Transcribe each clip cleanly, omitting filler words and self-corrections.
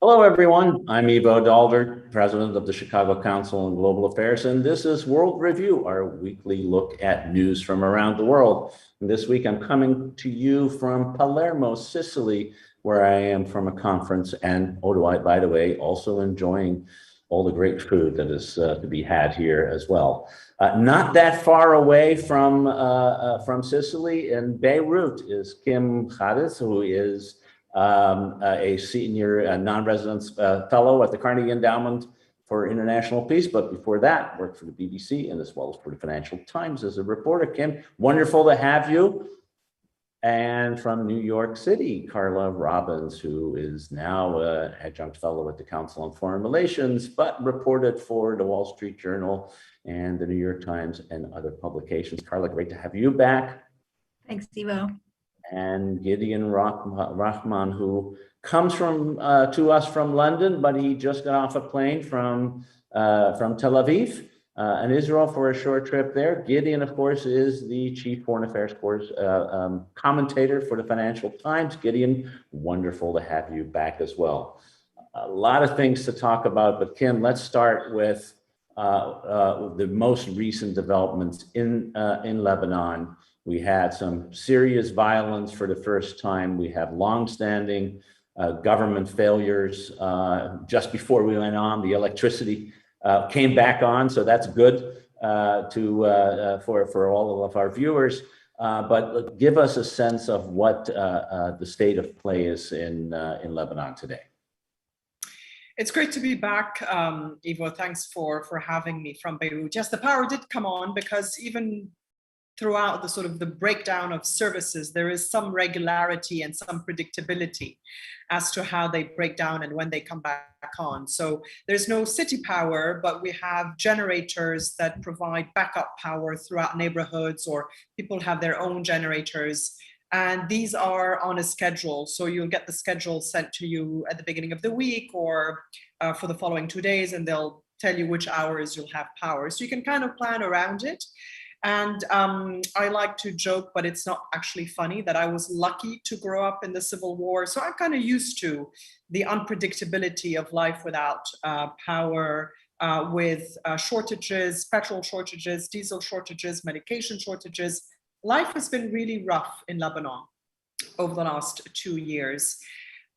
Hello, everyone. I'm Ivo Daalder, president of the Chicago Council on Global Affairs, and this is World Review, our weekly look at news from around the world. And this week, I'm coming to you from Palermo, Sicily, where I am from a conference, and by the way, also enjoying all the great food that is to be had here as well. Not that far away from Sicily, in Beirut, is Kim Ghattas, who is a senior non-residence fellow at the Carnegie Endowment for International Peace, but before that, worked for the BBC and as well as for the Financial Times as a reporter. Kim, wonderful to have you. And from New York City, Carla Robbins, who is now an adjunct fellow at the Council on Foreign Relations, but reported for the Wall Street Journal and the New York Times and other publications. Carla, great to have you back. Thanks, Ivo. And Gideon Rachman, who comes to us from London, but he just got off a plane from Tel Aviv and Israel for a short trip there. Gideon, of course, is the chief foreign affairs commentator for the Financial Times. Gideon, wonderful to have you back as well. A lot of things to talk about, but Kim, let's start with the most recent developments in Lebanon. We had some serious violence for the first time. We have longstanding government failures. Just before we went on, the electricity came back on, so that's good for all of our viewers. But give us a sense of what the state of play is in Lebanon today. It's great to be back, Ivo. Thanks for having me from Beirut. Yes, the power did come on because even throughout the breakdown of services, there is some regularity and some predictability as to how they break down and when they come back on. So there's no city power, but we have generators that provide backup power throughout neighborhoods, or people have their own generators. And these are on a schedule. So you'll get the schedule sent to you at the beginning of the week or for the following 2 days, and they'll tell you which hours you'll have power. So you can kind of plan around it. And I like to joke, but it's not actually funny, that I was lucky to grow up in the Civil War. So I'm kind of used to the unpredictability of life without power, with shortages, petrol shortages, diesel shortages, medication shortages. Life has been really rough in Lebanon over the last 2 years.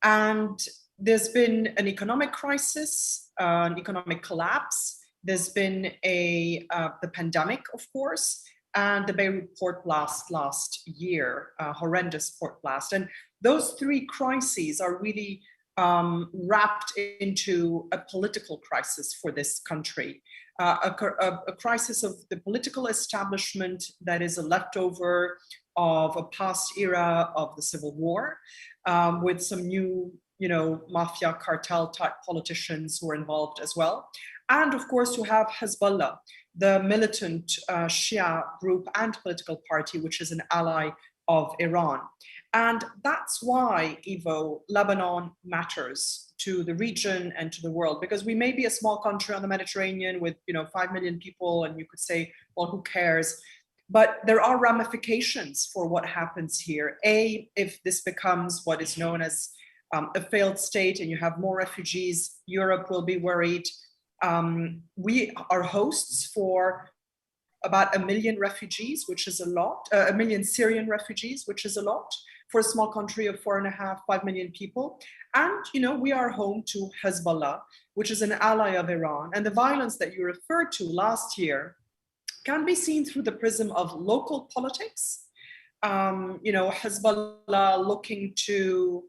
And there's been an economic crisis, an economic collapse. There's been the pandemic, of course, and the Beirut port blast last year, horrendous port blast. And those three crises are really wrapped into a political crisis for this country, a crisis of the political establishment that is a leftover of a past era of the Civil War, with some new, mafia cartel type politicians who are involved as well. And of course, you have Hezbollah, the militant Shia group and political party, which is an ally of Iran. And that's why, Ivo, Lebanon matters to the region and to the world, because we may be a small country on the Mediterranean with 5 million people, and you could say, well, who cares? But there are ramifications for what happens here. If this becomes what is known as a failed state and you have more refugees, Europe will be worried. We are hosts for about 1 million refugees, which is a lot, 1 million Syrian refugees, which is a lot for a small country of 4.5–5 million people. And, we are home to Hezbollah, which is an ally of Iran. And the violence that you referred to last year can be seen through the prism of local politics. Hezbollah looking to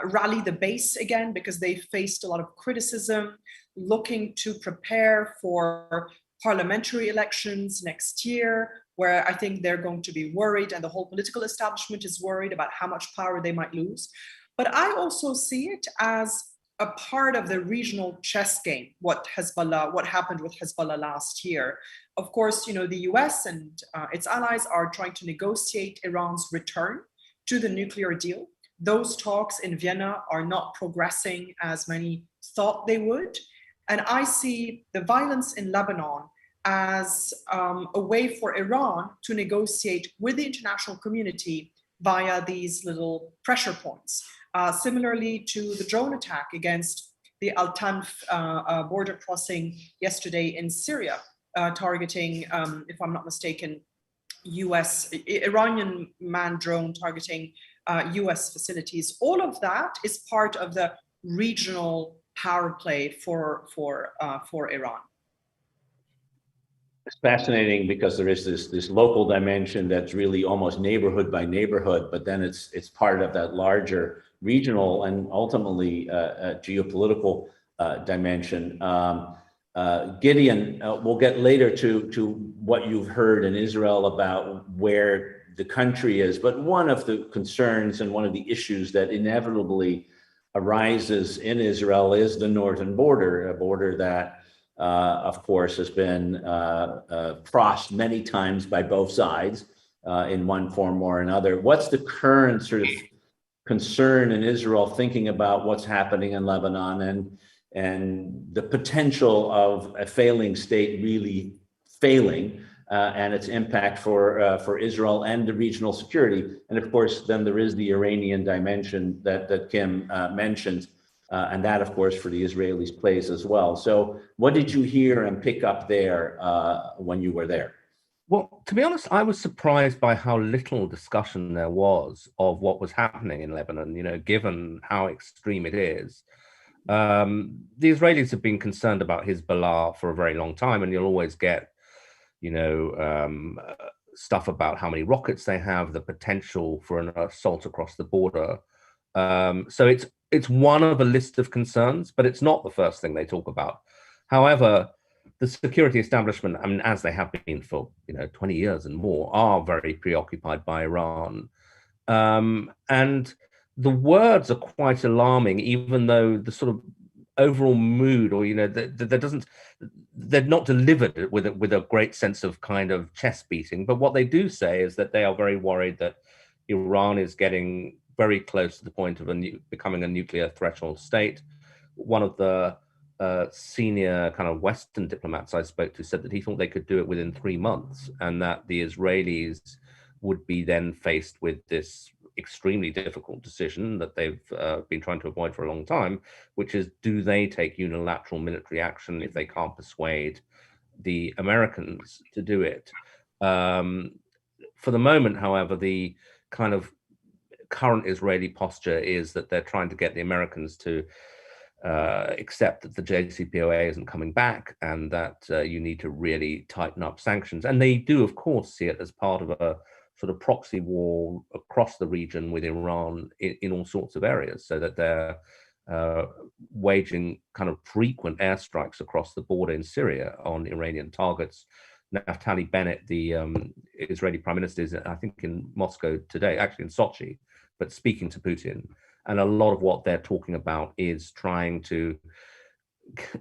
rally the base again because they faced a lot of criticism, looking to prepare for parliamentary elections next year, where I think they're going to be worried, and the whole political establishment is worried about how much power they might lose. But I also see it as a part of the regional chess game, what happened with Hezbollah last year. Of course, the US and its allies are trying to negotiate Iran's return to the nuclear deal. Those talks in Vienna are not progressing as many thought they would. And I see the violence in Lebanon as a way for Iran to negotiate with the international community via these little pressure points. Similarly to the drone attack against the Al Tanf border crossing yesterday in Syria, targeting, if I'm not mistaken, Iranian manned drone targeting US facilities. All of that is part of the regional power play for Iran. It's fascinating because there is this local dimension that's really almost neighborhood by neighborhood, but then it's part of that larger regional and ultimately geopolitical dimension. Gideon, we'll get later to what you've heard in Israel about where the country is, but one of the concerns and one of the issues that inevitably arises in Israel is the northern border, a border that of course, has been crossed many times by both sides in one form or another. What's the current sort of concern in Israel thinking about what's happening in Lebanon and the potential of a failing state really failing and its impact for Israel and the regional security? And of course, then there is the Iranian dimension that Kim mentioned. And that, of course, for the Israelis plays as well. So what did you hear and pick up there when you were there? Well, to be honest, I was surprised by how little discussion there was of what was happening in Lebanon, given how extreme it is. The Israelis have been concerned about Hezbollah for a very long time, and you'll always get, stuff about how many rockets they have, the potential for an assault across the border. So it's one of a list of concerns, but it's not the first thing they talk about. However, the security establishment, I mean, as they have been for 20 years and more, are very preoccupied by Iran. And the words are quite alarming, even though the sort of overall mood, or they're not delivered with a great sense of kind of chest beating. But what they do say is that they are very worried that Iran is getting very close to the point of becoming a nuclear threshold state. One of the senior kind of Western diplomats I spoke to said that he thought they could do it within 3 months, and that the Israelis would be then faced with this extremely difficult decision that they've been trying to avoid for a long time, which is, do they take unilateral military action if they can't persuade the Americans to do it? For the moment, however, the kind of current Israeli posture is that they're trying to get the Americans to accept that the JCPOA isn't coming back, and that you need to really tighten up sanctions. And they do, of course, see it as part of a sort of proxy war across the region with Iran in all sorts of areas, so that they're waging kind of frequent airstrikes across the border in Syria on Iranian targets. Naftali Bennett, the Israeli prime minister, is, I think, in Moscow today, actually in Sochi, but speaking to Putin. And a lot of what they're talking about is trying to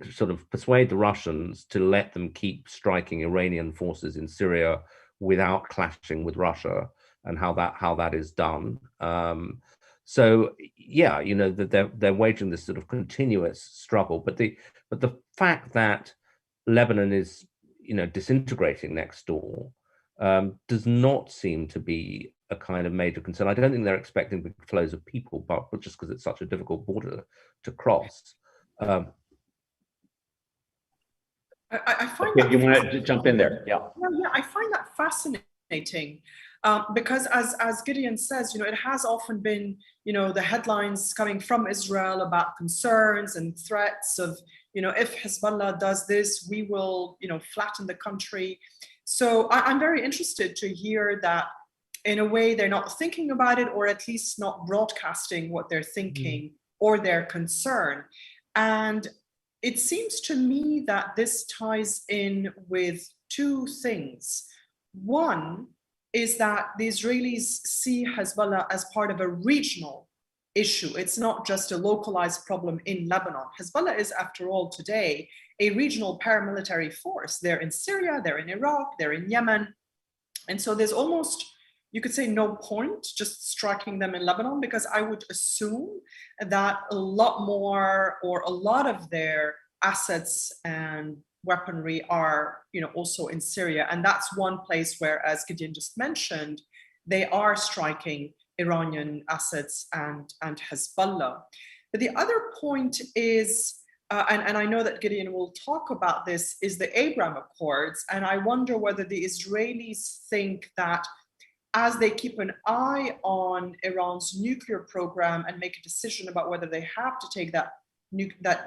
sort of persuade the Russians to let them keep striking Iranian forces in Syria without clashing with Russia, and how that is done. So yeah, they're waging this sort of continuous struggle. But the fact that Lebanon is disintegrating next door does not seem to be a kind of major concern. I don't think they're expecting big flows of people, but just because it's such a difficult border to cross. I find that you want to jump in there? Yeah, I find that fascinating because, as Gideon says, it has often been, the headlines coming from Israel about concerns and threats of, if Hezbollah does this, we will, flatten the country. So I'm very interested to hear that, in a way, they're not thinking about it, or at least not broadcasting what they're thinking or their concern. And it seems to me that this ties in with two things. One is that the Israelis see Hezbollah as part of a regional issue. It's not just a localized problem in Lebanon. Hezbollah is, after all, today, a regional paramilitary force. They're in Syria, they're in Iraq, they're in Yemen. And so there's almost, you could say, no point just striking them in Lebanon, because I would assume that a lot more, or a lot of their assets and weaponry are, also in Syria. And that's one place where, as Gideon just mentioned, they are striking Iranian assets and Hezbollah. But the other point is and I know that Gideon will talk about this, is the Abraham Accords. And I wonder whether the Israelis think that as they keep an eye on Iran's nuclear program and make a decision about whether they have to take that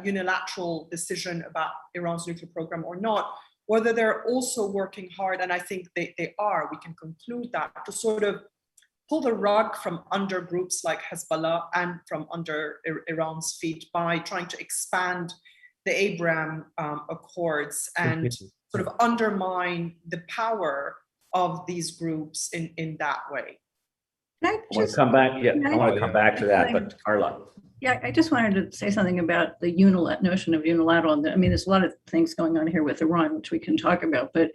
unilateral decision about Iran's nuclear program or not, whether they're also working hard, and I think they are, we can conclude that, to sort of pull the rug from under groups like Hezbollah and from under Iran's feet by trying to expand the Abraham Accords and sort of undermine the power of these groups in that way. I want to come back. Yeah, I want to come back to that, but Carla. Yeah, I just wanted to say something about the notion of unilateral. I mean, there's a lot of things going on here with Iran, which we can talk about, but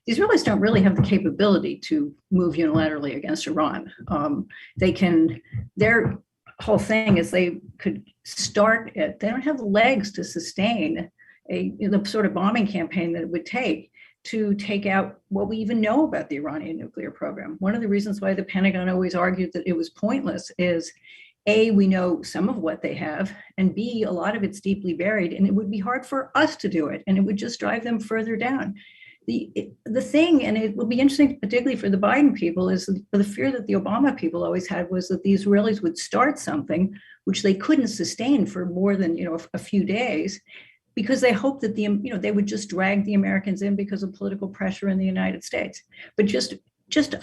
the Israelis don't really have the capability to move unilaterally against Iran. Their whole thing is they could start it. They don't have the legs to sustain the sort of bombing campaign that it would take to take out what we even know about the Iranian nuclear program. One of the reasons why the Pentagon always argued that it was pointless is A, we know some of what they have, and B, a lot of it's deeply buried, and it would be hard for us to do it, and it would just drive them further down. The thing, and it will be interesting, particularly for the Biden people, is the fear that the Obama people always had was that the Israelis would start something which they couldn't sustain for more than a few days, because they hoped that they would just drag the Americans in because of political pressure in the United States. But just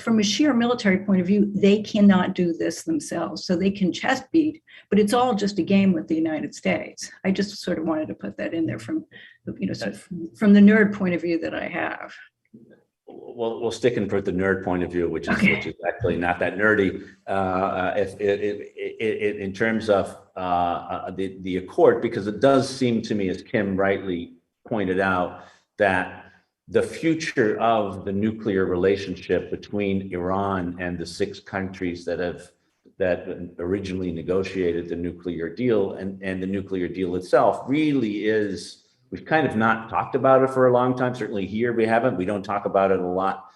from a sheer military point of view, they cannot do this themselves. So they can chest beat, but it's all just a game with the United States. I just sort of wanted to put that in there from from the nerd point of view that I have. Well, we'll stick in for the nerd point of view, which is actually not that nerdy. In terms of the accord, because it does seem to me, as Kim rightly pointed out, that the future of the nuclear relationship between Iran and the 6 countries that originally negotiated the nuclear deal and the nuclear deal itself really is. We've kind of not talked about it for a long time. Certainly here we haven't. We don't talk about it a lot,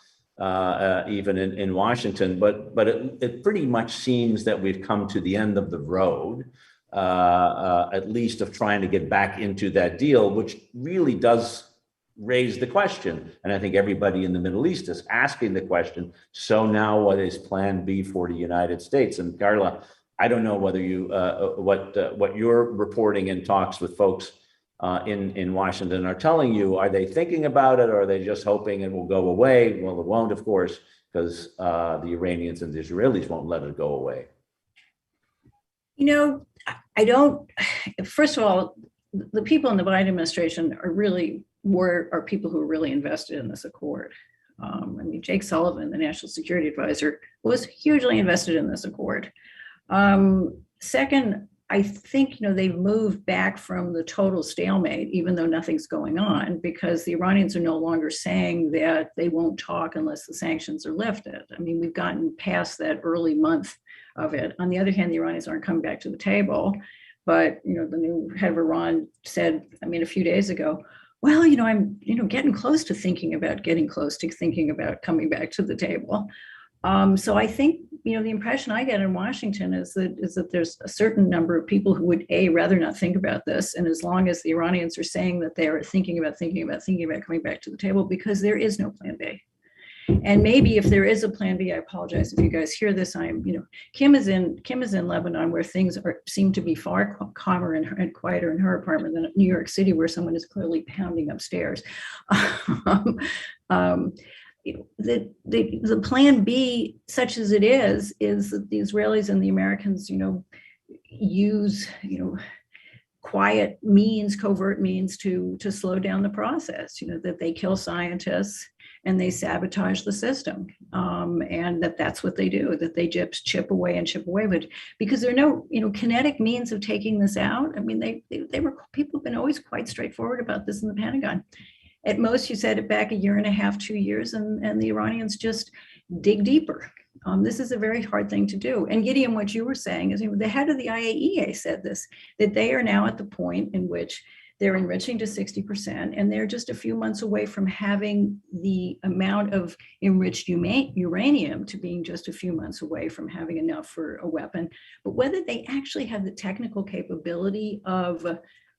even in Washington. But it pretty much seems that we've come to the end of the road, at least of trying to get back into that deal, which really does raise the question. And I think everybody in the Middle East is asking the question. So now, what is Plan B for the United States? And Carla, I don't know whether you what you're reporting in talks with folks in Washington are telling you. Are they thinking about it, or are they just hoping it will go away? Well, it won't, of course, because the Iranians and the Israelis won't let it go away. I don't. First of all, the people in the Biden administration are people who are really invested in this accord. I mean, Jake Sullivan, the National Security Advisor, was hugely invested in this accord. Second, I think they've moved back from the total stalemate, even though nothing's going on, because the Iranians are no longer saying that they won't talk unless the sanctions are lifted. I mean, we've gotten past that early month of it. On the other hand, the Iranians aren't coming back to the table. But the new head of Iran said, a few days ago, well, I'm getting close to thinking about coming back to the table. So I think the impression I get in Washington is that there's a certain number of people who would rather not think about this, and as long as the Iranians are saying that they are thinking about coming back to the table, because there is no plan B. And maybe if there is a plan B, I apologize if you guys hear this. Kim is in Lebanon, where things seem to be far calmer and quieter in her apartment than New York City, where someone is clearly pounding upstairs. The plan B, such as it is that the Israelis and the Americans, use, quiet means, covert means to slow down the process, that they kill scientists and they sabotage the system. And that's what they do, that they just chip away, but because there are no, kinetic means of taking this out. I mean, people have been always quite straightforward about this in the Pentagon. At most, you set it back 1.5 years, 2 years, and the Iranians just dig deeper. This is a very hard thing to do. And Gideon, what you were saying is the head of the IAEA said this, that they are now at the point in which they're enriching to 60%, and they're just a few months away from having the amount of enriched uranium to being just a few months away from having enough for a weapon. But whether they actually have the technical capability of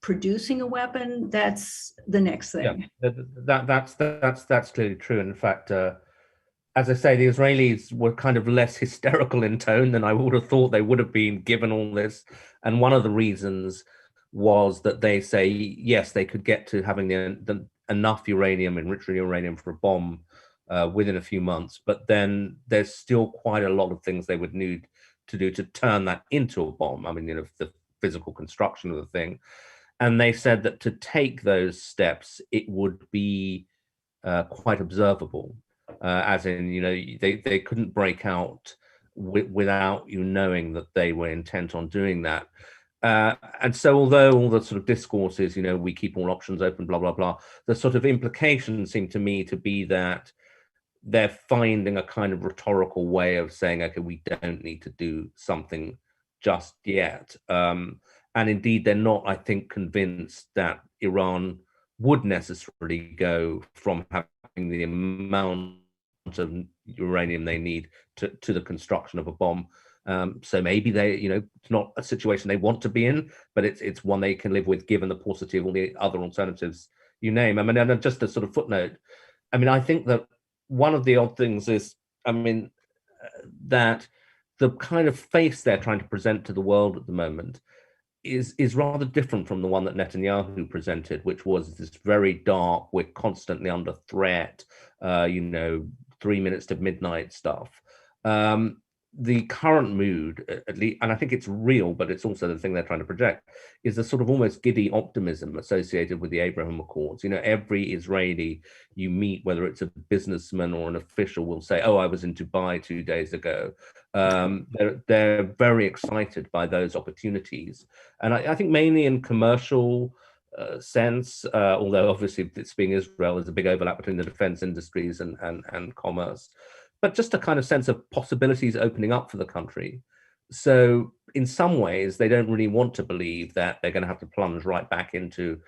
producing a weapon, that's the next thing. Yeah, that's clearly true. In fact, as I say, the Israelis were kind of less hysterical in tone than I would have thought they would have been, given all this. And one of the reasons was that they say, yes, they could get to having enough uranium, enriched uranium, for a bomb within a few months. But then there's still quite a lot of things they would need to do to turn that into a bomb. I mean, the physical construction of the thing. And they said that to take those steps, it would be quite observable. As in, they couldn't break out without you knowing that they were intent on doing that. And so, although all the sort of discourse is, we keep all options open, blah, blah, blah, the sort of implication seemed to me to be that they're finding a kind of rhetorical way of saying, okay, we don't need to do something just yet. And indeed, they're not, I think, convinced that Iran would necessarily go from having the amount of uranium they need to the construction of a bomb. So maybe it's not a situation they want to be in, but it's one they can live with, given the paucity of all the other alternatives you name. I mean, and just a sort of footnote, I mean, I think that one of the odd things is, that the kind of face they're trying to present to the world at the moment is rather different from the one that Netanyahu presented, which was this very dark, we're constantly under threat, 3 minutes to midnight stuff. The current mood, at least, and I think it's real, but it's also the thing they're trying to project, is the sort of almost giddy optimism associated with the Abraham Accords. Every Israeli you meet, whether it's a businessman or an official, will say, "Oh, I was in Dubai 2 days ago." They're very excited by those opportunities, and I think mainly in commercial sense, although obviously it's being Israel, there's a big overlap between the defense industries and commerce. But just a kind of sense of possibilities opening up for the country. So in some ways, they don't really want to believe that they're going to have to plunge right back into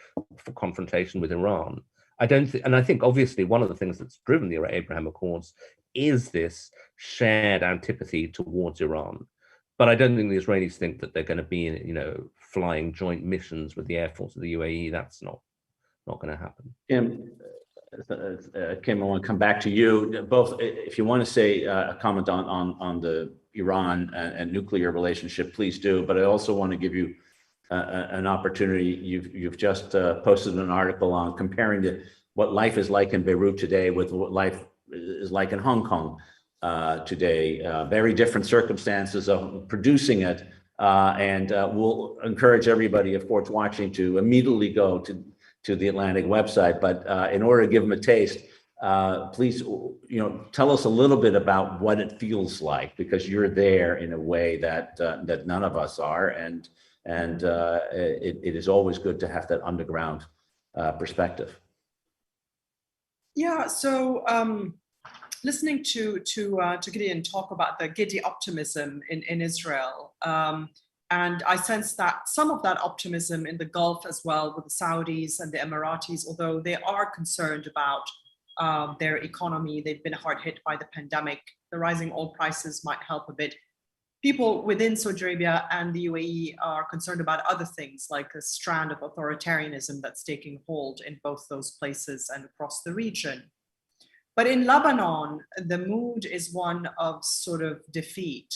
confrontation with Iran. And I think obviously one of the things that's driven the Abraham Accords is this shared antipathy towards Iran. But I don't think the Israelis think that they're going to be in, flying joint missions with the Air Force of the UAE. That's not going to happen. Kim, I want to come back to you both. If you want to say a comment on the Iran and nuclear relationship, please do. But I also want to give you an opportunity. You've just posted an article on comparing what life is like in Beirut today with what life is like in Hong Kong today. Very different circumstances of producing it, and we'll encourage everybody, of course, watching to immediately go to the Atlantic website. But in order to give them a taste, please, tell us a little bit about what it feels like, because you're there in a way that none of us are, and it is always good to have that underground perspective. Yeah. So listening to Gideon talk about the giddy optimism in Israel. And I sense that some of that optimism in the Gulf as well, with the Saudis and the Emiratis, although they are concerned about their economy, they've been hard hit by the pandemic. The rising oil prices might help a bit. People within Saudi Arabia and the UAE are concerned about other things, like a strand of authoritarianism that's taking hold in both those places and across the region. But in Lebanon, the mood is one of sort of defeat,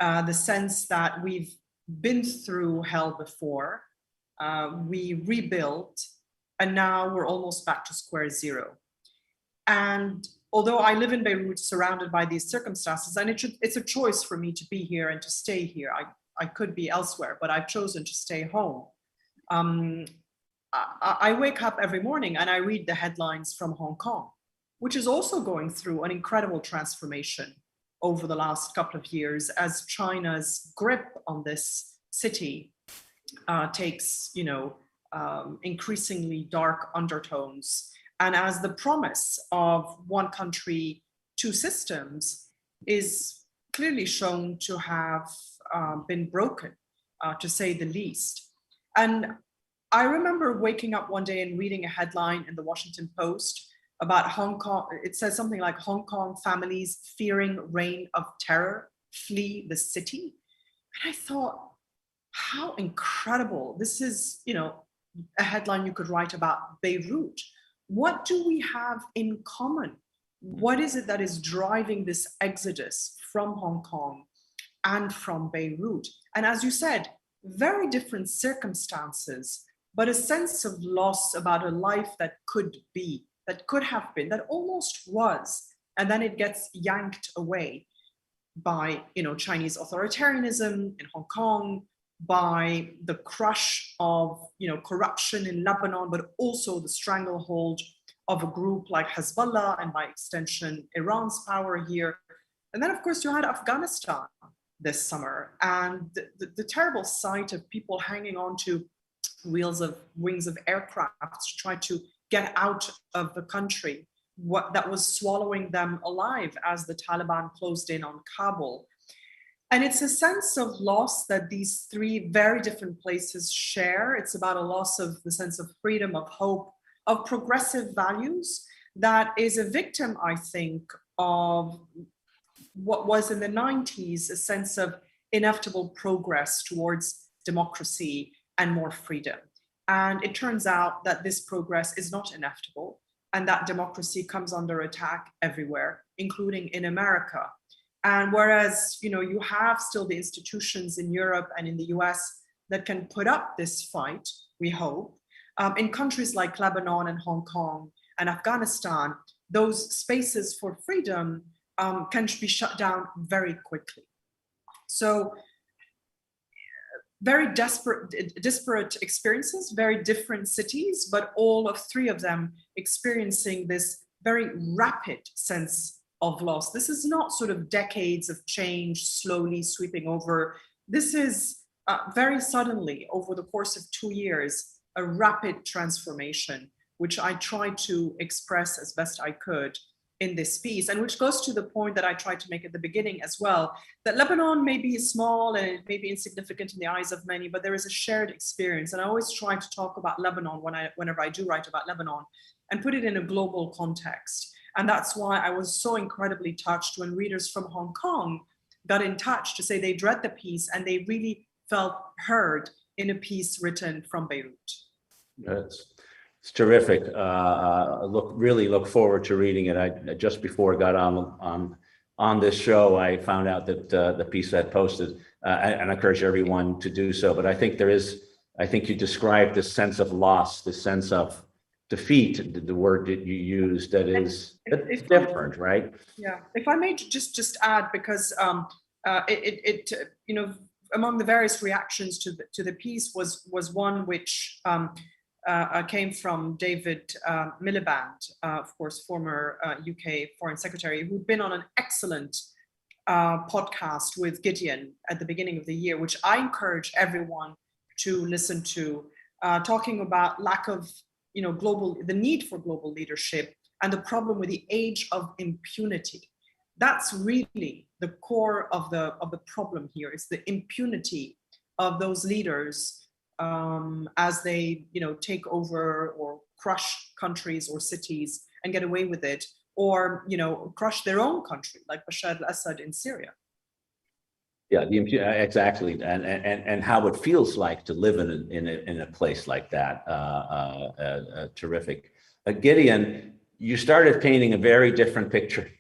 the sense that we've been through hell before, we rebuilt, and now we're almost back to square zero. And although I live in Beirut, surrounded by these circumstances, and it's a choice for me to be here and to stay here. I could be elsewhere, but I've chosen to stay home. I wake up every morning and I read the headlines from Hong Kong, which is also going through an incredible transformation over the last couple of years as China's grip on this city takes, increasingly dark undertones. And as the promise of one country, two systems is clearly shown to have been broken, to say the least. And I remember waking up one day and reading a headline in the Washington Post about Hong Kong. It says something like, Hong Kong families fearing reign of terror flee the city. And I thought, how incredible. This is, a headline you could write about Beirut. What do we have in common? What is it that is driving this exodus from Hong Kong and from Beirut? And as you said, very different circumstances, but a sense of loss about a life that could be, that could have been, that almost was, and then it gets yanked away by, Chinese authoritarianism in Hong Kong, by the crush of, corruption in Lebanon, but also the stranglehold of a group like Hezbollah, and by extension, Iran's power here. And then, of course, you had Afghanistan this summer, and the terrible sight of people hanging on to wings of aircraft to try to get out of the country, that was swallowing them alive as the Taliban closed in on Kabul. And it's a sense of loss that these three very different places share. It's about a loss of the sense of freedom, of hope, of progressive values, that is a victim, I think, of what was in the 90s a sense of inevitable progress towards democracy and more freedom. And it turns out that this progress is not inevitable, and that democracy comes under attack everywhere, including in America. And whereas, you have still the institutions in Europe and in the US that can put up this fight, we hope, in countries like Lebanon and Hong Kong and Afghanistan, those spaces for freedom can be shut down very quickly. So very disparate experiences, very different cities, but all of three of them experiencing this very rapid sense of loss. This is not sort of decades of change slowly sweeping over. This is very suddenly, over the course of 2 years, a rapid transformation, which I tried to express as best I could in this piece, and which goes to the point that I tried to make at the beginning as well, that Lebanon may be small and it may be insignificant in the eyes of many, but there is a shared experience. And I always try to talk about Lebanon whenever I do write about Lebanon, and put it in a global context. And that's why I was so incredibly touched when readers from Hong Kong got in touch to say they'd read the piece and they really felt heard in a piece written from Beirut. It's terrific. Really look forward to reading it. I just before I got on this show, I found out that the piece had posted, and I encourage everyone to do so. But I think you described this sense of loss, this sense of defeat, the word that you used, it's different, right? Yeah. If I may just add, because among the various reactions to the piece was one which came from David Miliband, of course, former UK Foreign Secretary, who'd been on an excellent podcast with Gideon at the beginning of the year, which I encourage everyone to listen to, talking about lack of, the need for global leadership and the problem with the age of impunity. That's really the core of the problem here. It's the impunity of those leaders as they, take over or crush countries or cities and get away with it, or, crush their own country, like Bashar al-Assad in Syria. Yeah, exactly, and how it feels like to live in a place like that. Terrific. Gideon, you started painting a very different picture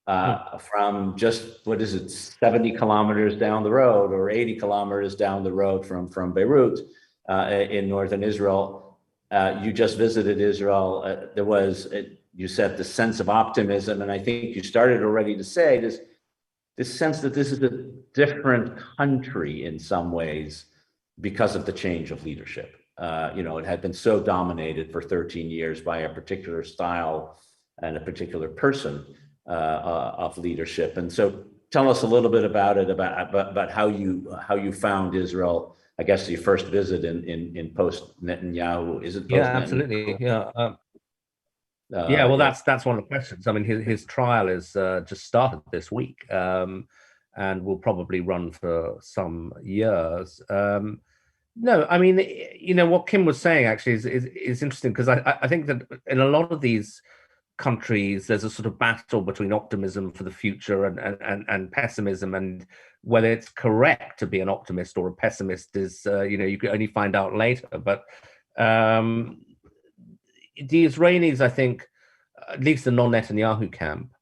from just, 70 kilometers down the road or 80 kilometers down the road from Beirut in northern Israel. You just visited Israel. There was, you said, the sense of optimism, and I think you started already to say this sense that this is a different country in some ways because of the change of leadership. It had been so dominated for 13 years by a particular style and a particular person of leadership. And so tell us a little bit about it, about how you found Israel, I guess your first visit in post Netanyahu. Is it post Yeah, absolutely. Yeah. Well, that's one of the questions. I mean, his trial is just started this week, and will probably run for some years. No, I mean, what Kim was saying actually is interesting, because I think that in a lot of these countries, there's a sort of battle between optimism for the future and pessimism, and whether it's correct to be an optimist or a pessimist is, you can only find out later. But The Israelis, I think, at least the non-Netanyahu camp,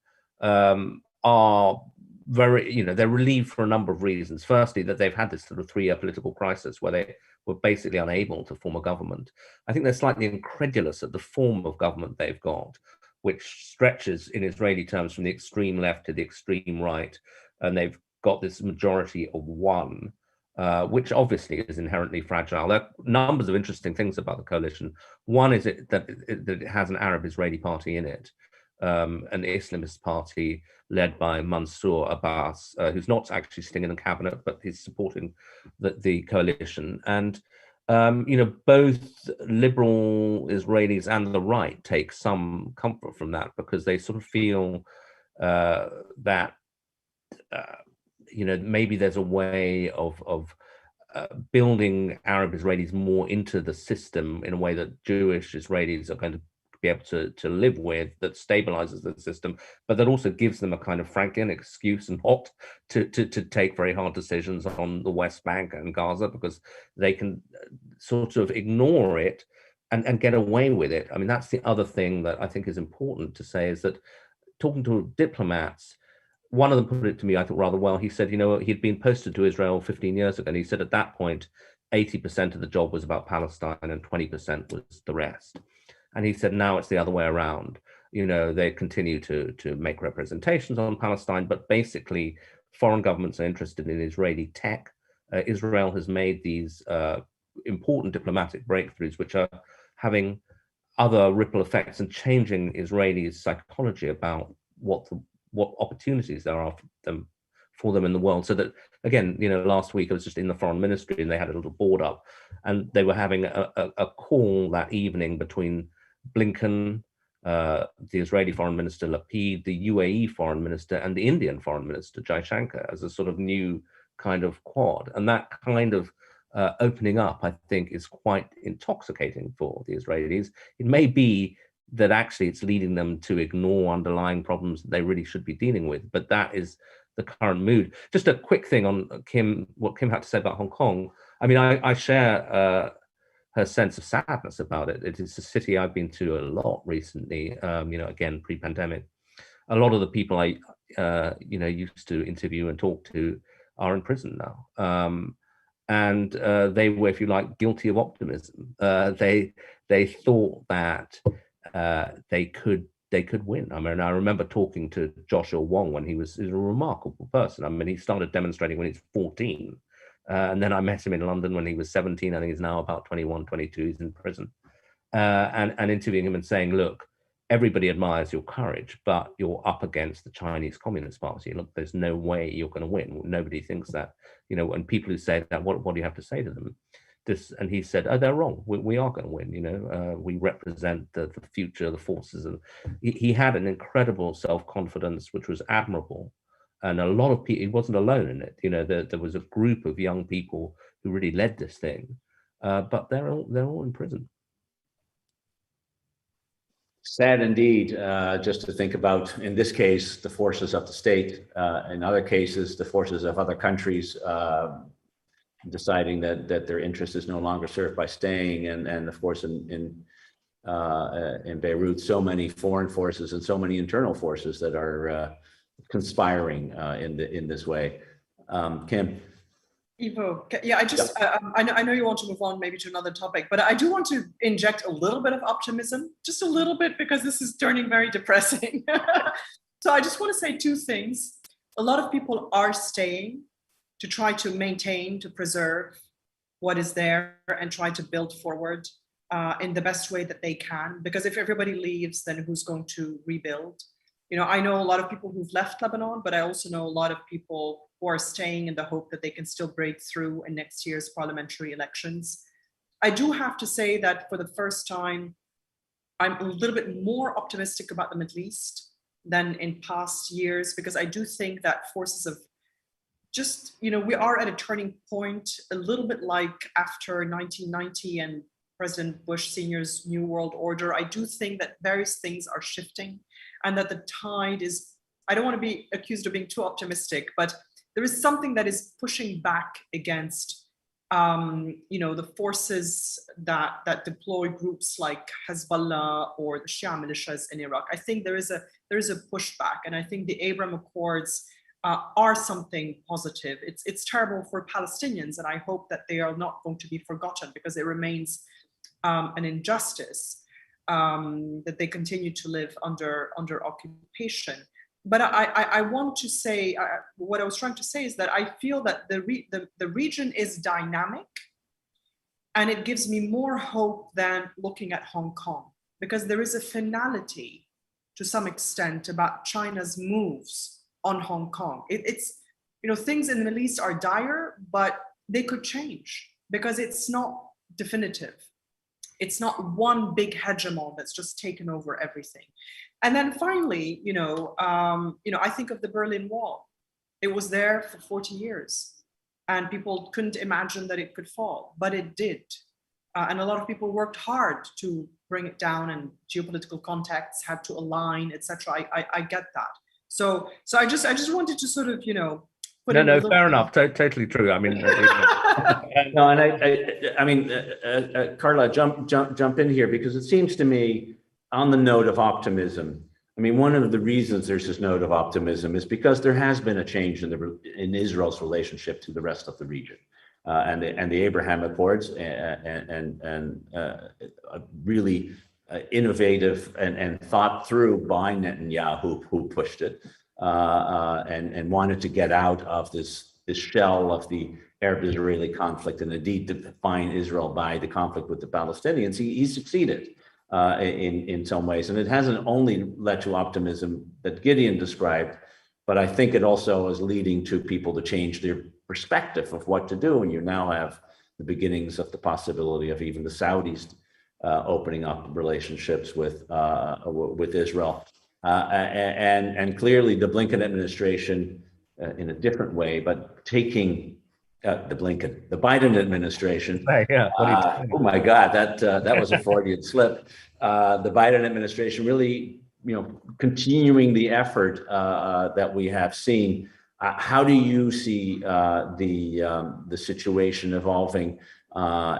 are very, they're relieved for a number of reasons. Firstly, that they've had this sort of 3-year political crisis where they were basically unable to form a government. I think they're slightly incredulous at the form of government they've got, which stretches in Israeli terms from the extreme left to the extreme right. And they've got this majority of one, which obviously is inherently fragile. There are numbers of interesting things about the coalition. One is that it has an Arab Israeli party in it, an Islamist party led by Mansour Abbas, who's not actually sitting in the cabinet, but he's supporting the coalition. And both liberal Israelis and the right take some comfort from that, because they sort of feel that maybe there's a way of building Arab Israelis more into the system in a way that Jewish Israelis are going to be able to live with, that stabilizes the system, but that also gives them a kind of Franklin excuse not to take very hard decisions on the West Bank and Gaza, because they can sort of ignore it and get away with it. I mean, that's the other thing that I think is important to say, is that talking to diplomats, one of them put it to me, I thought, rather well. He said, he'd been posted to Israel 15 years ago, and he said at that point, 80% of the job was about Palestine and 20% was the rest. And he said, now it's the other way around. They continue to make representations on Palestine, but basically foreign governments are interested in Israeli tech. Israel has made these important diplomatic breakthroughs, which are having other ripple effects and changing Israelis' psychology about what opportunities there are for them in the world. So that, again, last week I was just in the foreign ministry and they had a little board up, and they were having a call that evening between Blinken, the Israeli foreign minister Lapid, the UAE foreign minister, and the Indian foreign minister Jaishankar, as a sort of new kind of quad. And that kind of opening up, I think, is quite intoxicating for the Israelis. It may be that actually it's leading them to ignore underlying problems that they really should be dealing with, but that is the current mood. Just a quick thing on what Kim had to say about Hong Kong. I mean, I share her sense of sadness about it. It is a city I've been to a lot recently, again, pre-pandemic. A lot of the people I, used to interview and talk to are in prison now. And they were, if you like, guilty of optimism. They thought that they could win. I mean, I remember talking to Joshua Wong when he was a remarkable person. I mean, he started demonstrating when he was 14. And then I met him in London when he was 17. I think he's now about 21, 22. He's in prison. And interviewing him and saying, look, everybody admires your courage, but you're up against the Chinese Communist Party. Look, there's no way you're going to win. Nobody thinks that, and people who say that, what do you have to say to them? And he said, oh, they're wrong. We are going to win. We represent the future, the forces. And he had an incredible self-confidence, which was admirable. And a lot of people, he wasn't alone in it. There was a group of young people who really led this thing, but they're all in prison. Sad indeed, just to think about, in this case, the forces of the state, in other cases, the forces of other countries deciding that their interest is no longer served by staying, and of course in Beirut, so many foreign forces and so many internal forces that are conspiring in this way. Kim? Ivo, yeah, I know you want to move on maybe to another topic, but I do want to inject a little bit of optimism, just a little bit, because this is turning very depressing. So I just want to say two things. A lot of people are staying to try to maintain, to preserve what is there and try to build forward in the best way that they can. Because if everybody leaves, then who's going to rebuild? I know a lot of people who've left Lebanon, but I also know a lot of people who are staying in the hope that they can still break through in next year's parliamentary elections. I do have to say that for the first time, I'm a little bit more optimistic about the Middle East than in past years, because I do think that forces of we are at a turning point, a little bit like after 1990 and President Bush Sr.'s New World Order. I do think that various things are shifting, and that the tide is, I don't want to be accused of being too optimistic, but there is something that is pushing back against the forces that deploy groups like Hezbollah or the Shia militias in Iraq. I think there is a pushback, and I think the Abraham Accords are something positive. It's terrible for Palestinians, and I hope that they are not going to be forgotten, because it remains an injustice that they continue to live under occupation. But I want to say, what I was trying to say is that I feel that the region is dynamic, and it gives me more hope than looking at Hong Kong, because there is a finality to some extent about China's moves on Hong Kong. It's, things in the Middle East are dire, but they could change, because it's not definitive. It's not one big hegemon that's just taken over everything. And then finally, I think of the Berlin Wall. It was there for 40 years, and people couldn't imagine that it could fall, but it did. And a lot of people worked hard to bring it down, and geopolitical contexts had to align, etc. I get that. So I just wanted to sort of, put no, fair enough. Totally true. I mean, no, and Carla, jump in here, because it seems to me, on the note of optimism, I mean, one of the reasons there's this note of optimism is because there has been a change in Israel's relationship to the rest of the region, and the Abraham Accords, and really innovative and thought through by Netanyahu, who pushed it and wanted to get out of this shell of the Arab-Israeli conflict, and indeed to define Israel by the conflict with the Palestinians. He succeeded in some ways, and it hasn't only led to optimism that Gideon described, but I think it also is leading to people to change their perspective of what to do. And you now have the beginnings of the possibility of even the Saudis opening up relationships with Israel, and clearly the Blinken administration, in a different way, but taking the Biden administration. yeah. Oh my God, that was a Freudian slip. The Biden administration really, continuing the effort that we have seen. How do you see the situation evolving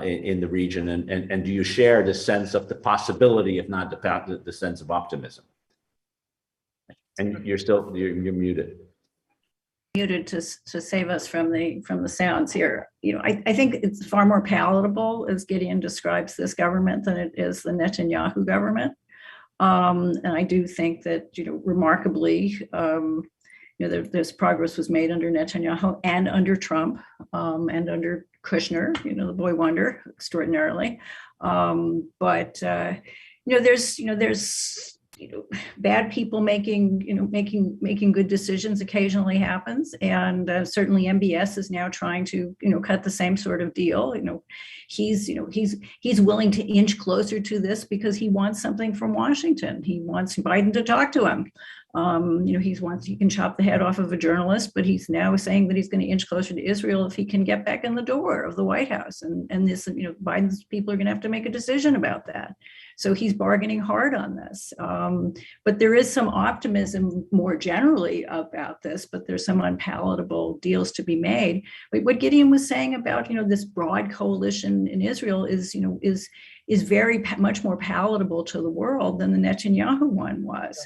in the region, and do you share the sense of the possibility, if not the sense of optimism? And you're muted. Muted to save us from the sounds here. I think it's far more palatable, as Gideon describes this government, than it is the Netanyahu government. And I do think that, remarkably, there's progress was made under Netanyahu and under Trump, and under Kushner, the boy wonder, extraordinarily. But there's bad people making good decisions occasionally happens, and certainly MBS is now trying to cut the same sort of deal. He's willing to inch closer to this because he wants something from Washington. He wants Biden to talk to him. He can chop the head off of a journalist, but he's now saying that he's going to inch closer to Israel if he can get back in the door of the White House. And this, Biden's people are going to have to make a decision about that. So he's bargaining hard on this. But there is some optimism more generally about this, but there's some unpalatable deals to be made. But what Gideon was saying about, this broad coalition in Israel is very much more palatable to the world than the Netanyahu one was.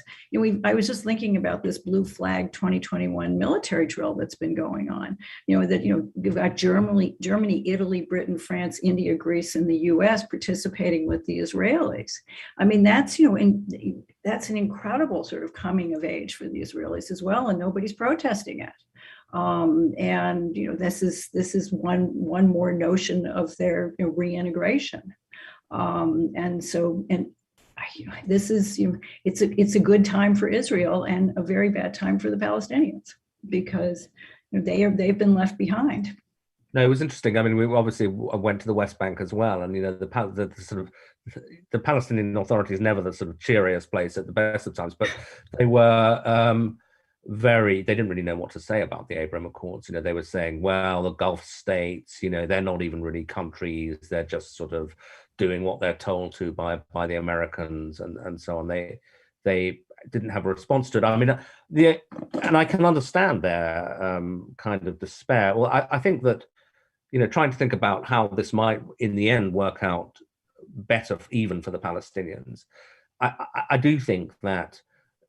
I was just thinking about this blue flag 2021 military drill that's been going on. You've got Germany, Italy, Britain, France, India, Greece, and the U.S. participating with the Israelis. I mean, that's that's an incredible sort of coming of age for the Israelis as well, and nobody's protesting it. And this is one more notion of their reintegration. This is, it's a good time for Israel and a very bad time for the Palestinians, because they've been left behind. No, it was interesting. I mean, we obviously went to the West Bank as well, and the Palestinian Authority is never the sort of cheeriest place at the best of times, but they were they didn't really know what to say about the Abraham Accords. They were saying, well, the Gulf states, they're not even really countries; they're just sort of doing what they're told to by the Americans, and so on. They didn't have a response to it. I mean, and I can understand their kind of despair. Well, I think that trying to think about how this might, in the end, work out better even for the Palestinians. I do think that,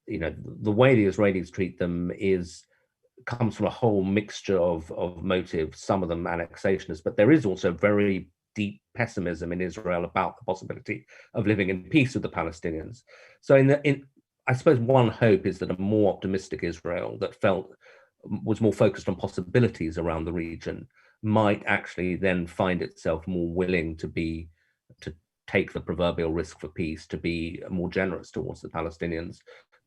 the way the Israelis treat them comes from a whole mixture of motives, some of them annexationists, but there is also very deep pessimism in Israel about the possibility of living in peace with the Palestinians. So I suppose one hope is that a more optimistic Israel that was more focused on possibilities around the region might actually then find itself more willing to take the proverbial risk for peace, to be more generous towards the Palestinians,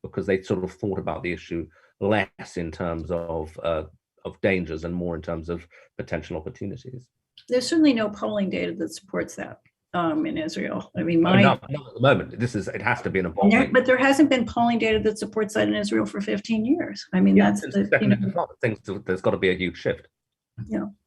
because they sort of thought about the issue less in terms of dangers and more in terms of potential opportunities. There's certainly no polling data that supports that in Israel. I mean, not at the moment. It has to be an evolving. But there hasn't been polling data that supports that in Israel for 15 years. I mean, that's there's got to be a huge shift.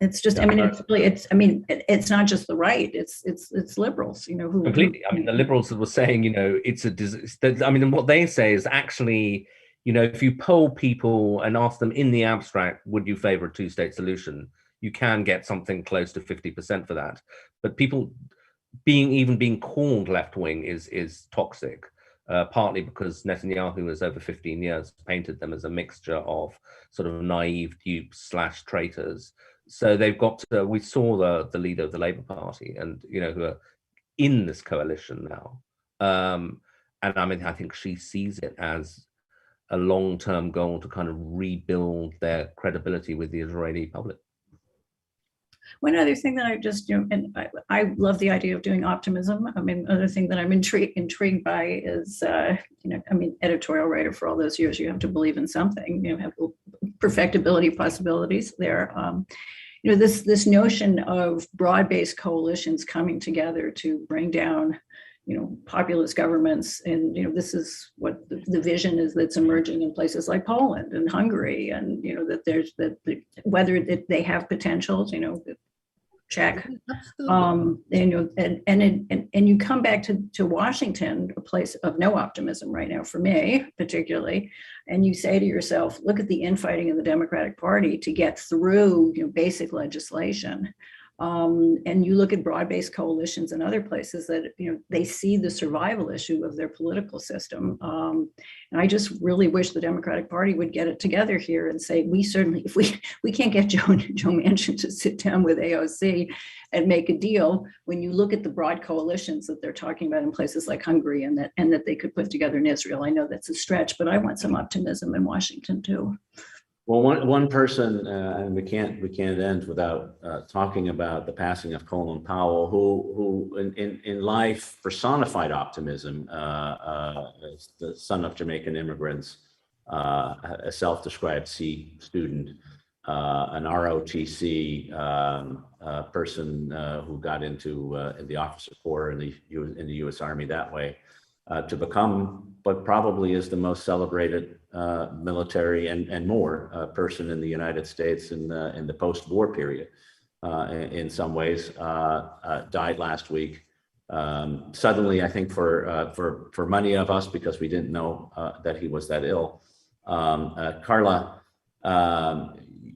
It's just, I mean, it's not just the right, it's liberals, who completely. I mean, the liberals were saying, what they say is actually, if you poll people and ask them in the abstract, would you favor a two-state solution? You can get something close to 50% for that. But people being called left-wing is toxic, partly because Netanyahu has over 15 years painted them as a mixture of sort of naive dupes / traitors. So they've got we saw the leader of the Labour Party and, who are in this coalition now. And I mean, I think she sees it as a long-term goal to kind of rebuild their credibility with the Israeli public. One other thing that I just, and I love the idea of doing optimism. I mean, other thing that I'm intrigued by is, editorial writer for all those years, you have to believe in something, have perfectibility possibilities there. This notion of broad-based coalitions coming together to bring down, populist governments, and this is what the vision is that's emerging in places like Poland and Hungary, and that whether they have potentials, check, and you come back to Washington, a place of no optimism right now for me particularly, and you say to yourself, look at the infighting in the Democratic Party to get through basic legislation. And you look at broad-based coalitions in other places that, they see the survival issue of their political system. And I just really wish the Democratic Party would get it together here and say, we certainly, if we can't get Joe Manchin to sit down with AOC and make a deal, when you look at the broad coalitions that they're talking about in places like Hungary and that they could put together in Israel, I know that's a stretch, but I want some optimism in Washington too. Well, one person, and we can't end without talking about the passing of Colin Powell, who in life personified optimism, as the son of Jamaican immigrants, a self-described C student, an ROTC person who got into the officer corps in the U.S. Army that way, to become what probably is the most celebrated military and more person in the United States in the post-war period. In some ways, died last week. Suddenly, I think for many of us, because we didn't know that he was that ill. Carla,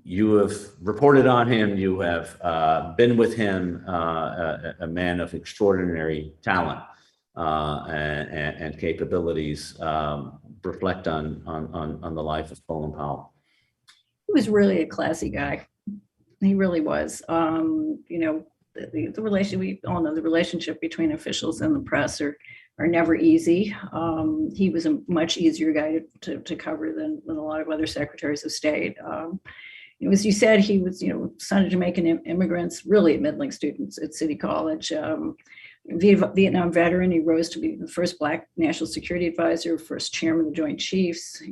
you have reported on him. You have been with him, a man of extraordinary talent and capabilities. Reflect on the life of Colin Powell. He was really a classy guy. He really was. The relation, we all know the relationship between officials and the press are never easy. He was a much easier guy to cover than a lot of other secretaries of state. As you said, he was, son of Jamaican immigrants, really middling students at City College. Vietnam veteran, he rose to be the first Black national security advisor, first chairman of the Joint Chiefs,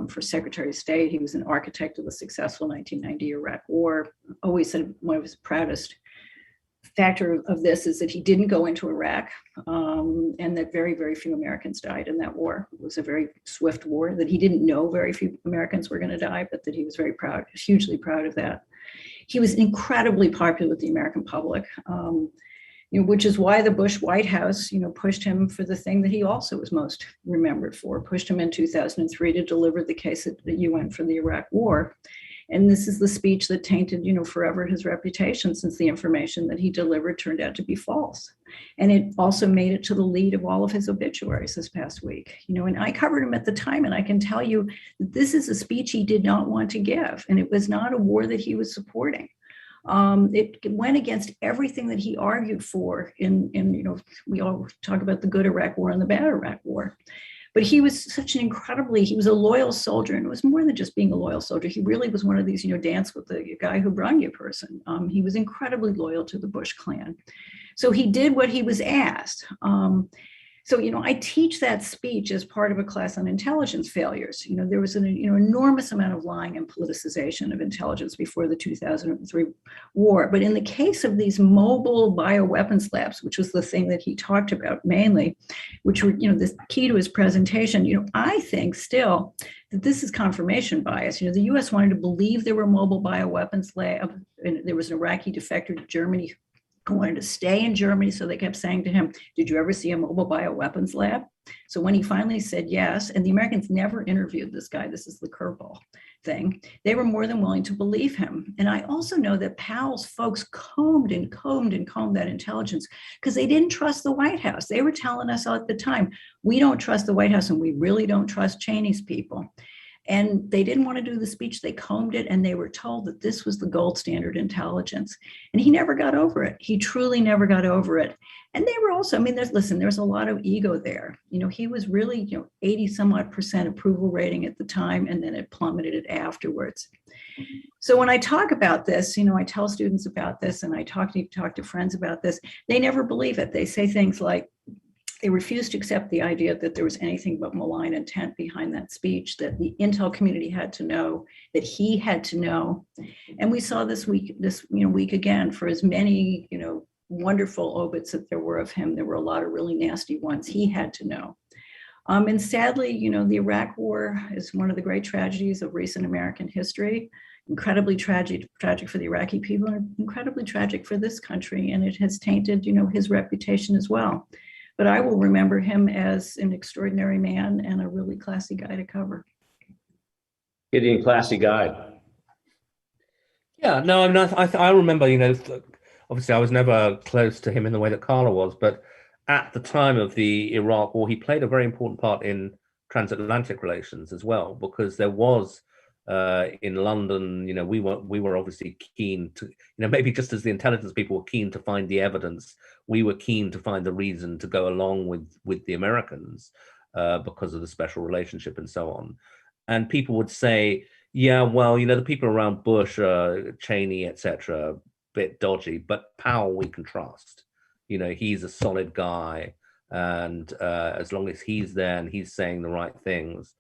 first Secretary of State. He was an architect of the successful 1990 Iraq War. Always said one of his proudest factor of this is that he didn't go into Iraq, and that very, very few Americans died in that war. It was a very swift war, that he didn't know very few Americans were going to die, but that he was very proud, hugely proud of that. He was incredibly popular with the American public. Which is why the Bush White House, pushed him for the thing that he also was most remembered for, pushed him in 2003 to deliver the case at the UN for the Iraq War. And this is the speech that tainted, forever his reputation, since the information that he delivered turned out to be false. And it also made it to the lead of all of his obituaries this past week. And I covered him at the time, and I can tell you that this is a speech he did not want to give, and it was not a war that he was supporting. It went against everything that he argued for we all talk about the good Iraq war and the bad Iraq war. But he was he was a loyal soldier, and it was more than just being a loyal soldier. He really was one of these, dance with the guy who brung you person. He was incredibly loyal to the Bush clan. So he did what he was asked. So, I teach that speech as part of a class on intelligence failures. There was an enormous amount of lying and politicization of intelligence before the 2003 war. But in the case of these mobile bioweapons labs, which was the thing that he talked about mainly, which were, the key to his presentation, I think still that this is confirmation bias. The US wanted to believe there were mobile bioweapons labs, and there was an Iraqi defector to Germany who wanted to stay in Germany. So they kept saying to him, did you ever see a mobile bioweapons lab? So when he finally said yes, and the Americans never interviewed this guy, this is the curveball thing, they were more than willing to believe him. And I also know that Powell's folks combed that intelligence because they didn't trust the White House. They were telling us at the time, we don't trust the White House, and we really don't trust Cheney's people. And they didn't want to do the speech. They combed it, and they were told that this was the gold standard intelligence. And he never got over it. He truly never got over it. And they were also, there's a lot of ego there. He was really, 80 some odd % approval rating at the time, and then it plummeted afterwards. So when I talk about this, I tell students about this, and I talk to friends about this, they never believe it. They say things like, they refused to accept the idea that there was anything but malign intent behind that speech, that the intel community had to know, that he had to know. And we saw this week again, for as many, wonderful obits that there were of him, there were a lot of really nasty ones. He had to know. And sadly, the Iraq War is one of the great tragedies of recent American history. Incredibly tragic for the Iraqi people, and incredibly tragic for this country. And it has tainted, his reputation as well. But I will remember him as an extraordinary man and a really classy guy to cover. Gideon, classy guy. Yeah, no, I remember, obviously I was never close to him in the way that Carla was, but at the time of the Iraq War, he played a very important part in transatlantic relations as well, because there was in London, we were obviously keen to, maybe just as the intelligence people were keen to find the evidence, we were keen to find the reason to go along with the Americans because of the special relationship and so on. And people would say, yeah, well, the people around Bush, Cheney, etc., bit dodgy, but Powell we can trust. He's a solid guy, and as long as he's there and he's saying the right things,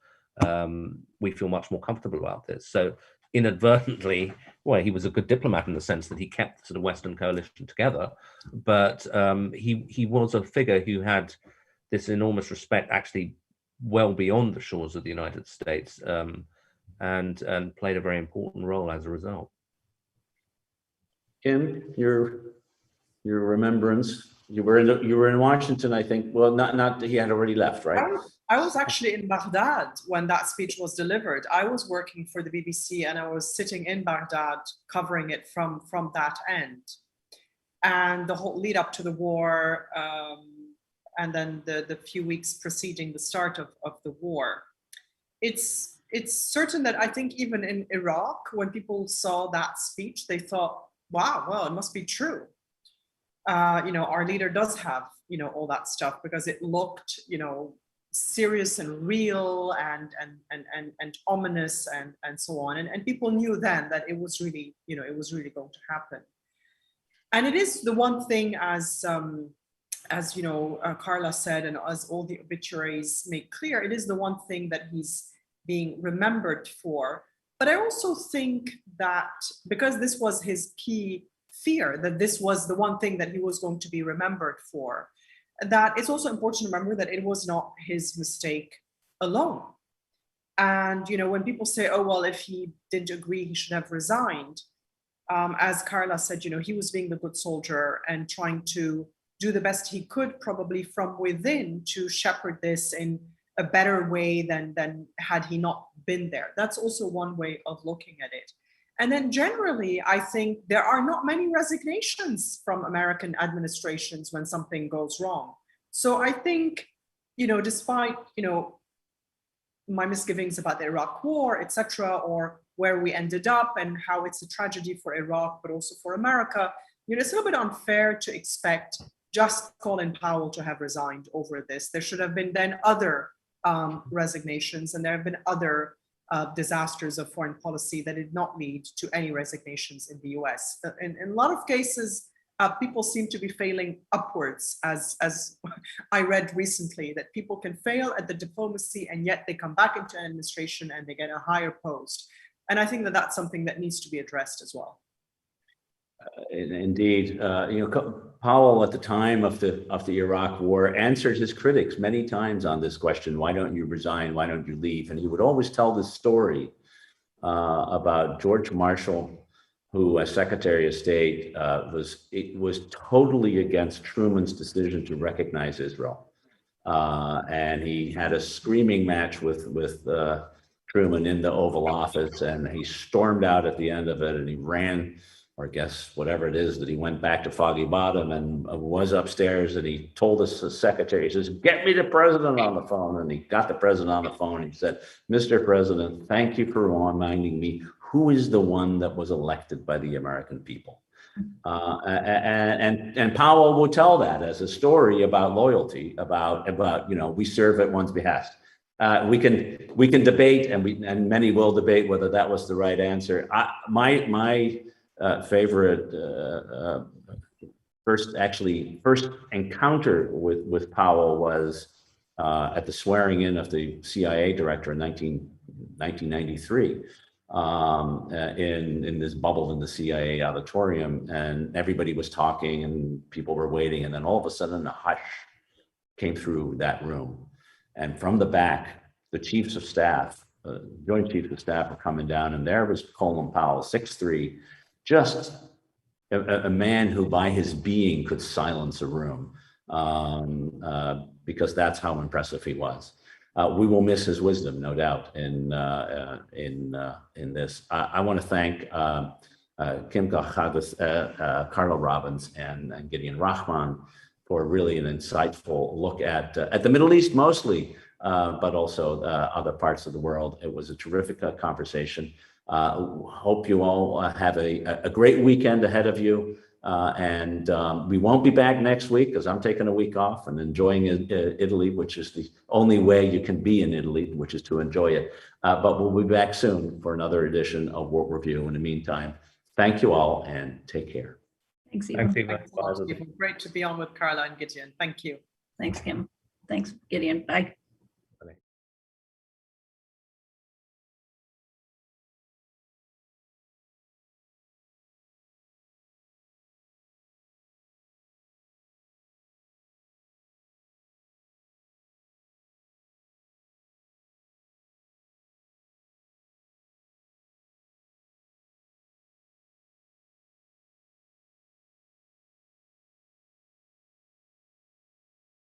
we feel much more comfortable about this. So inadvertently, well, he was a good diplomat in the sense that he kept the sort of Western coalition together, but he was a figure who had this enormous respect, actually well beyond the shores of the United States, and played a very important role as a result. Kim, your remembrance. You were in Washington, I think. Well, not that he had already left, right? I was actually in Baghdad when that speech was delivered. I was working for the BBC, and I was sitting in Baghdad covering it from that end. And the whole lead up to the war, and then the few weeks preceding the start of the war. It's certain that I think even in Iraq, when people saw that speech, they thought, wow, well, it must be true. Our leader does have, all that stuff, because it looked, serious and real and ominous and so on. And people knew then that it was really, going to happen. And it is the one thing, as Carla said, and as all the obituaries make clear, it is the one thing that he's being remembered for. But I also think that because this was his key fear, that this was the one thing that he was going to be remembered for, that it's also important to remember that it was not his mistake alone. And, when people say, oh, well, if he didn't agree, he should have resigned. As Carla said, he was being the good soldier and trying to do the best he could, probably from within, to shepherd this in a better way than had he not been there. That's also one way of looking at it. And then generally, I think there are not many resignations from American administrations when something goes wrong. So I think, despite, my misgivings about the Iraq war, etc., or where we ended up and how it's a tragedy for Iraq, but also for America, it's a little bit unfair to expect just Colin Powell to have resigned over this. There should have been then other resignations, and there have been other disasters of foreign policy that did not lead to any resignations in the US. In a lot of cases, people seem to be failing upwards, as I read recently, that people can fail at the diplomacy and yet they come back into administration and they get a higher post. And I think that that's something that needs to be addressed as well. Indeed, Powell at the time of the Iraq War answered his critics many times on this question: why don't you resign? Why don't you leave? And he would always tell this story about George Marshall, who, as Secretary of State, was totally against Truman's decision to recognize Israel, and he had a screaming match with Truman in the Oval Office, and he stormed out at the end of it, and he ran, or I guess whatever it is, that he went back to Foggy Bottom and was upstairs, and he told his secretary, he says, "Get me the president on the phone." And he got the president on the phone. He said, "Mr. President, thank you for reminding me who is the one that was elected by the American people." And Powell would tell that as a story about loyalty, about we serve at one's behest. We can debate, and many will debate whether that was the right answer. My favorite first encounter with Powell was at the swearing in of the CIA director in 1993 in this bubble in the CIA auditorium, and everybody was talking and people were waiting, and then all of a sudden a hush came through that room, and from the back the chiefs of staff, joint chiefs of staff, were coming down, and there was Colin Powell, 6'3", just a man who by his being could silence a room, because that's how impressive he was. We will miss his wisdom, no doubt, in this. I want to thank Ghattas, Carla Robbins, and Gideon Rachman for really an insightful look at the Middle East mostly, but also other parts of the world. It was a terrific conversation. Hope you all have a great weekend ahead of you. And we won't be back next week because I'm taking a week off and enjoying Italy, which is the only way you can be in Italy, which is to enjoy it. But we'll be back soon for another edition of World Review. In the meantime, thank you all and take care. Thanks, Ivo. Thanks, Ivo. Thanks a lot, Ivo. Great to be on with Carla and Gideon. Thank you. Thanks, Kim. Thanks, Gideon. Bye.